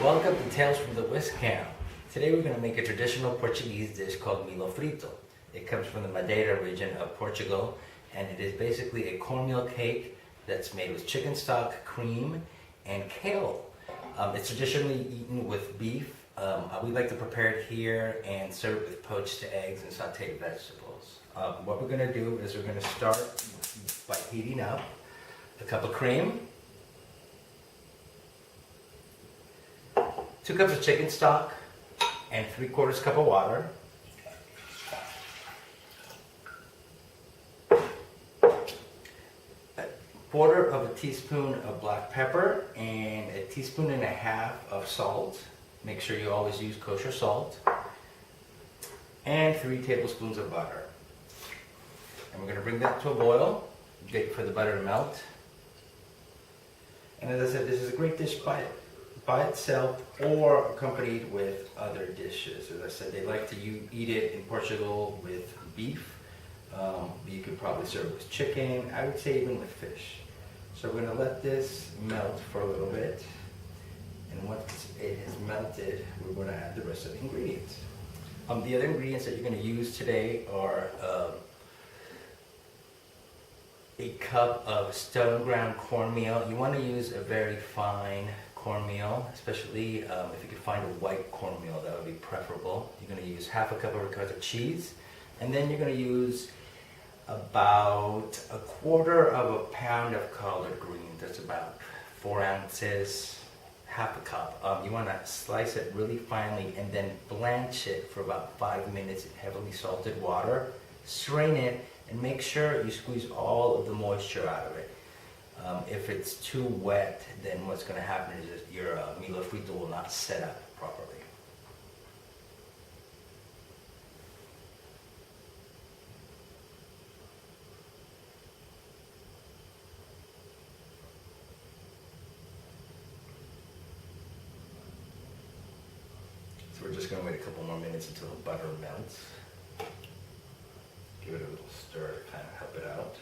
Welcome to Tales from the Whisk Camp. Today we're going to make a traditional Portuguese dish called Milho Frito. It comes from the Madeira region of Portugal, and it is basically a cornmeal cake that's made with chicken stock, cream, and kale. It's traditionally eaten with beef. We like to prepare it here and serve it with poached eggs and sauteed vegetables. What we're going to do is we're going to start by heating up a cup of cream, 2 cups of chicken stock, and 3/4 cup of water. A 1/4 teaspoon of black pepper and 1.5 teaspoons of salt. Make sure you always use kosher salt. And 3 tablespoons of butter. And we're going to bring that to a boil, wait for the butter to melt. And as I said, this is a great dish by itself or accompanied with other dishes. As I said, they like to eat it in Portugal with beef. You could probably serve it with chicken. I would say even with fish. So we're going to let this melt for a little bit. And once it has melted, we're going to add the rest of the ingredients. The other ingredients that you're going to use today are a cup of stone ground cornmeal. You want to use a very fine cornmeal, especially if you can find a white cornmeal, that would be preferable. You're going to use 1/2 cup of ricotta cheese, and then you're going to use about 1/4 pound of collard greens. That's about 4 ounces, 1/2 cup. You want to slice it really finely and then blanch it for about 5 minutes in heavily salted water. Strain it and make sure you squeeze all of the moisture out of it. If it's too wet, then what's going to happen is that your Milho Frito will not set up properly. So we're just going to wait a couple more minutes until the butter melts. Give it a little stir to kind of help it out.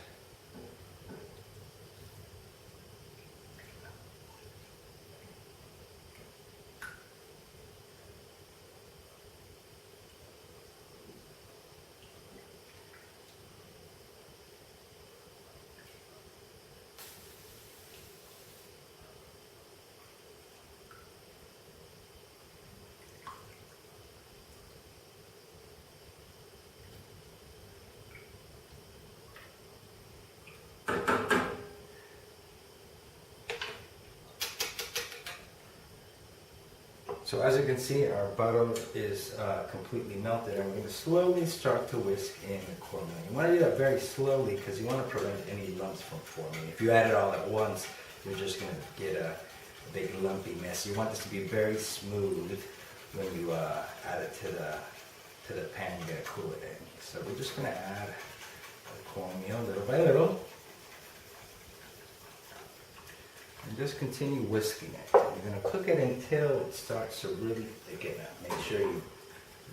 So as you can see, our butter is completely melted, and we're going to slowly start to whisk in the cornmeal. You want to do that very slowly because you want to prevent any lumps from forming. If you add it all at once, you're just going to get a big lumpy mess. You want this to be very smooth when you add it to the pan. You're going to cool it in. So we're just going to add the cornmeal little by little. And just continue whisking it. You're going to cook it until it starts to really thicken up. Make sure you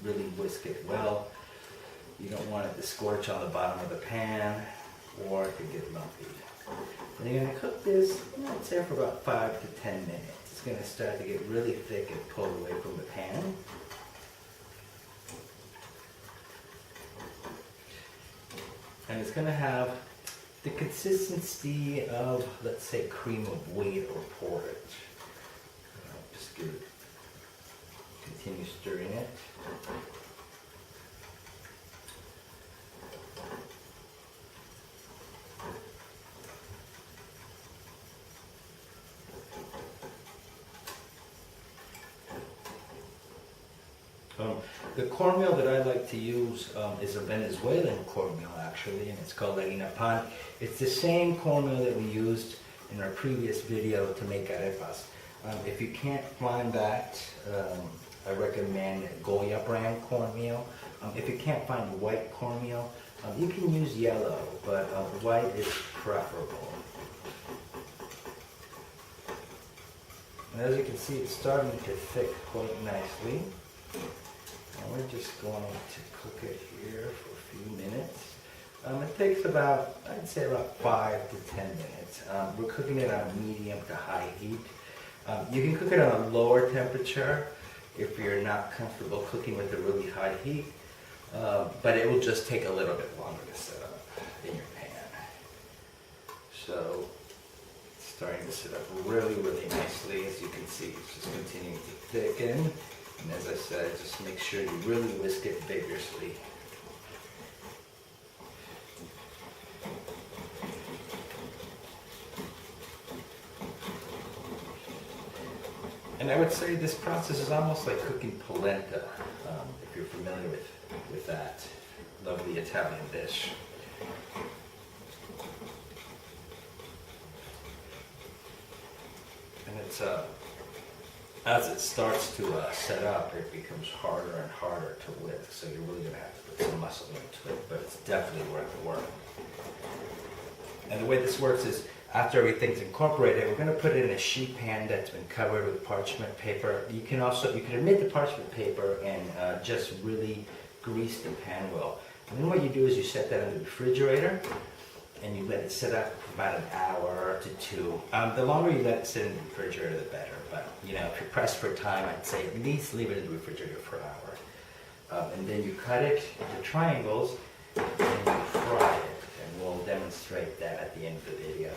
really whisk it well. You don't want it to scorch on the bottom of the pan or it could get lumpy. And you're going to cook this, I'd say, for about 5 to 10 minutes. It's going to start to get really thick and pull away from the pan. And it's going to have the consistency of, let's say, cream of wheat or porridge. Just continue stirring it. The cornmeal that I like to use is a Venezuelan cornmeal, actually, and it's called harina pan. It's the same cornmeal that we used in our previous video to make arepas. If you can't find that, I recommend Goya brand cornmeal. If you can't find white cornmeal, you can use yellow, but white is preferable. And as you can see, it's starting to thick quite nicely. And we're just going to cook it here for a few minutes. It takes about, I'd say about 5 to 10 minutes. We're cooking it on medium to high heat. You can cook it on a lower temperature if you're not comfortable cooking with a really high heat, but it will just take a little bit longer to set up in your pan. So it's starting to set up really, really nicely. As you can see, it's just continuing to thicken. And as I said, just make sure you really whisk it vigorously. And I would say this process is almost like cooking polenta, if you're familiar with that lovely Italian dish. And it's as it starts to set up, it becomes harder and harder to whisk. So you're really going to have to put some muscle into it, but it's definitely worth the work. And the way this works is, after everything's incorporated, we're going to put it in a sheet pan that's been covered with parchment paper. You can omit the parchment paper and just really grease the pan well. And then what you do is you set that in the refrigerator and you let it sit up for about an hour to two. The longer you let it sit in the refrigerator, the better. But you know, if you're pressed for time, I'd say at least leave it in the refrigerator for an hour. And then you cut it into triangles and you fry it. And we'll demonstrate that at the end of the video.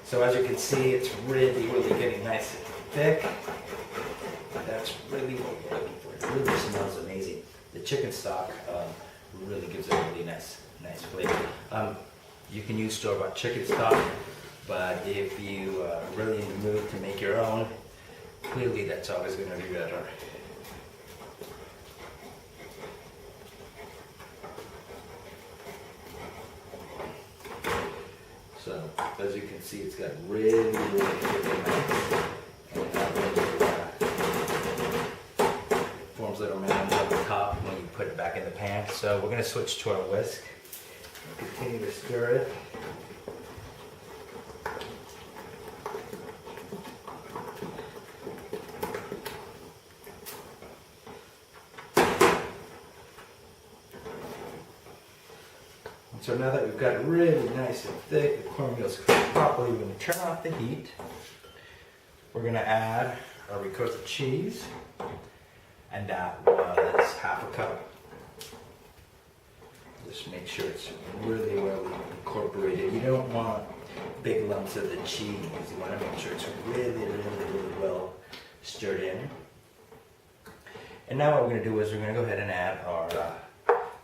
So as you can see, it's really, really getting nice and thick. That's really what we're looking for. It really smells amazing. The chicken stock really gives it a really nice flavor. You can use store-bought chicken stock, but if you are really in the mood to make your own, clearly that's always going to be better. So, as you can see, it's got really, really nice. And it forms little mounds on the top when you put it back in the pan. So we're going to switch to our whisk. Continue to stir it. So now that we've got it really nice and thick, the cornmeal's cooked properly, we're going to turn off the heat. We're going to add our ricotta cheese, and that was half a cup. Just make sure it's really well incorporated. You don't want big lumps of the cheese. You want to make sure it's really, really, really well stirred in. And now what we're going to do is we're going to go ahead and add our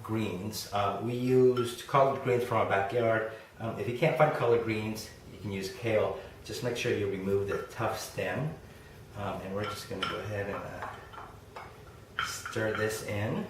greens. We used collard greens from our backyard. If you can't find collard greens, you can use kale. Just make sure you remove the tough stem. And we're just going to go ahead and stir this in.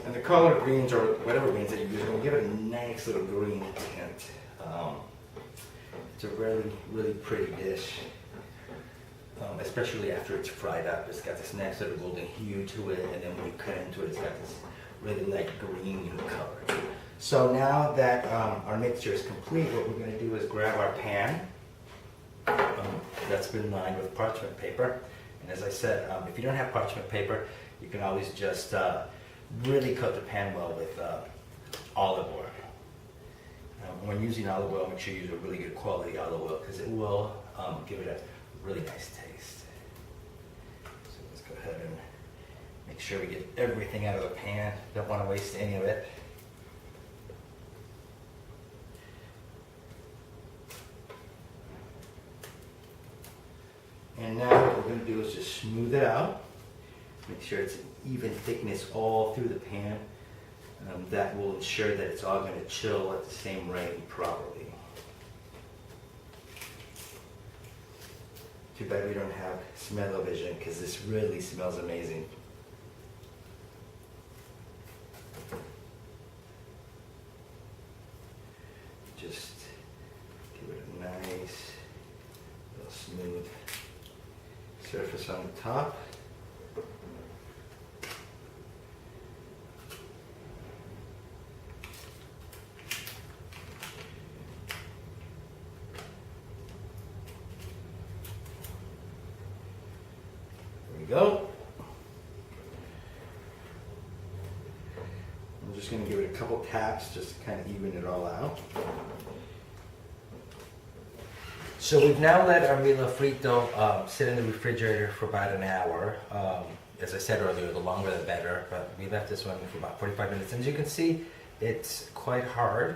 And the collard greens, or whatever greens that you use, will give it a nice little green tint. It's a really, really pretty dish, especially after it's fried up. It's got this nice little golden hue to it, and then when you cut into it, it's got this really light green color. So now that our mixture is complete, what we're going to do is grab our pan that's been lined with parchment paper. And as I said, if you don't have parchment paper, you can always just really coat the pan well with olive oil. When using olive oil, make sure you use a really good quality olive oil because it will give it a really nice taste. So let's go ahead and make sure we get everything out of the pan. Don't want to waste any of it. And now what we're going to do is just smooth it out. Make sure it's an even thickness all through the pan. That will ensure that it's all going to chill at the same rate properly. Too bad we don't have smell-o-vision because this really smells amazing. Just give it a nice, little smooth surface on the top. go. I'm just going to give it a couple taps just to kind of even it all out. So we've now let our Milho Frito sit in the refrigerator for about an hour. As I said earlier, the longer the better, but we left this one for about 45 minutes. And as you can see, it's quite hard,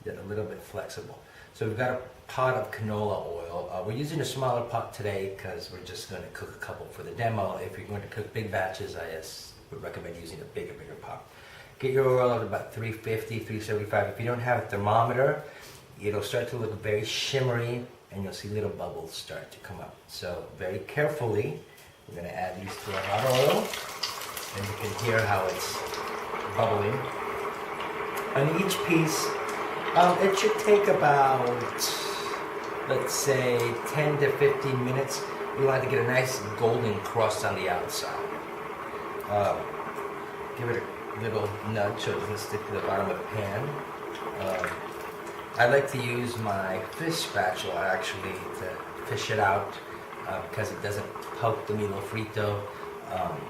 yet a little bit flexible. So we've got a pot of canola oil. We're using a smaller pot today because we're just going to cook a couple for the demo. If you're going to cook big batches, I would recommend using a bigger pot. Get your oil at about 350, 375. If you don't have a thermometer, it'll start to look very shimmery and you'll see little bubbles start to come up. So very carefully, we're going to add these to our hot oil, and you can hear how it's bubbling. On each piece, it should take about, let's say, 10 to 15 minutes. You want to get a nice golden crust on the outside. Give it a little nudge so it doesn't stick to the bottom of the pan. I like to use my fish spatula actually to fish it out because it doesn't poke the Milho Frito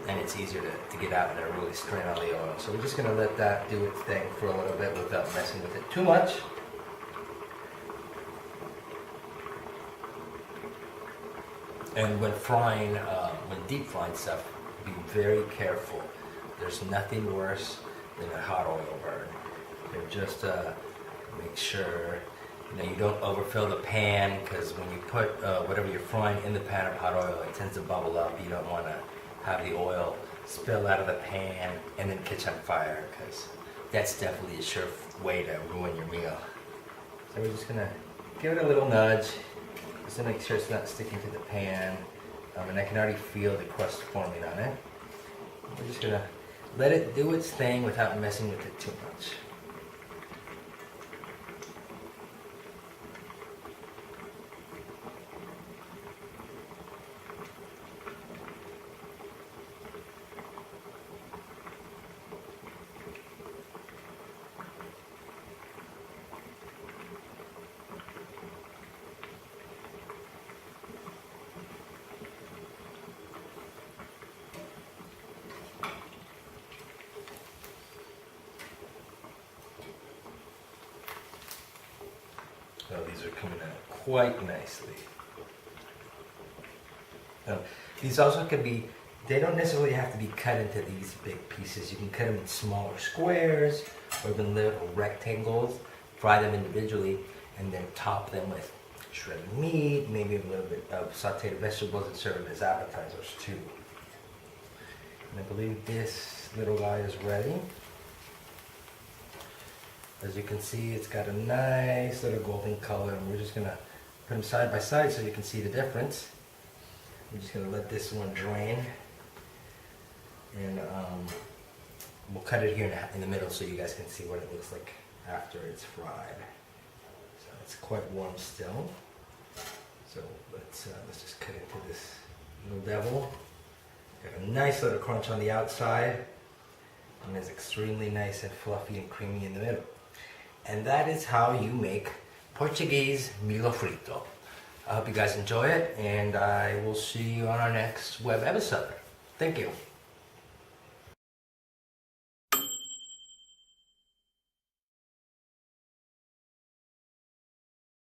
and it's easier to get out and to really strain all the oil. So we're just going to let that do its thing for a little bit without messing with it too much. And when frying, when deep frying stuff, be very careful. There's nothing worse than a hot oil burn. And just make sure you don't overfill the pan, because when you put whatever you're frying in the pan of hot oil, it tends to bubble up. You don't want to have the oil spill out of the pan and then catch on fire, because that's definitely a sure way to ruin your meal. So we're just going to give it a little nudge just to make sure it's not sticking to the pan. And I can already feel the crust forming on it. We're just going to let it do its thing without messing with it too much. So these are coming out quite nicely. These also can be, they don't necessarily have to be cut into these big pieces. You can cut them in smaller squares or even little rectangles, fry them individually, and then top them with shredded meat, maybe a little bit of sauteed vegetables, and serve them as appetizers too. And I believe this little guy is ready. As you can see, it's got a nice little golden color, and we're just going to put them side by side so you can see the difference. I'm just going to let this one drain, and we'll cut it here in the middle so you guys can see what it looks like after it's fried. So it's quite warm still. So let's just cut into this little devil. Got a nice little crunch on the outside, and it's extremely nice and fluffy and creamy in the middle. And that is how you make Portuguese Milho Frito. I hope you guys enjoy it, and I will see you on our next web episode. Thank you.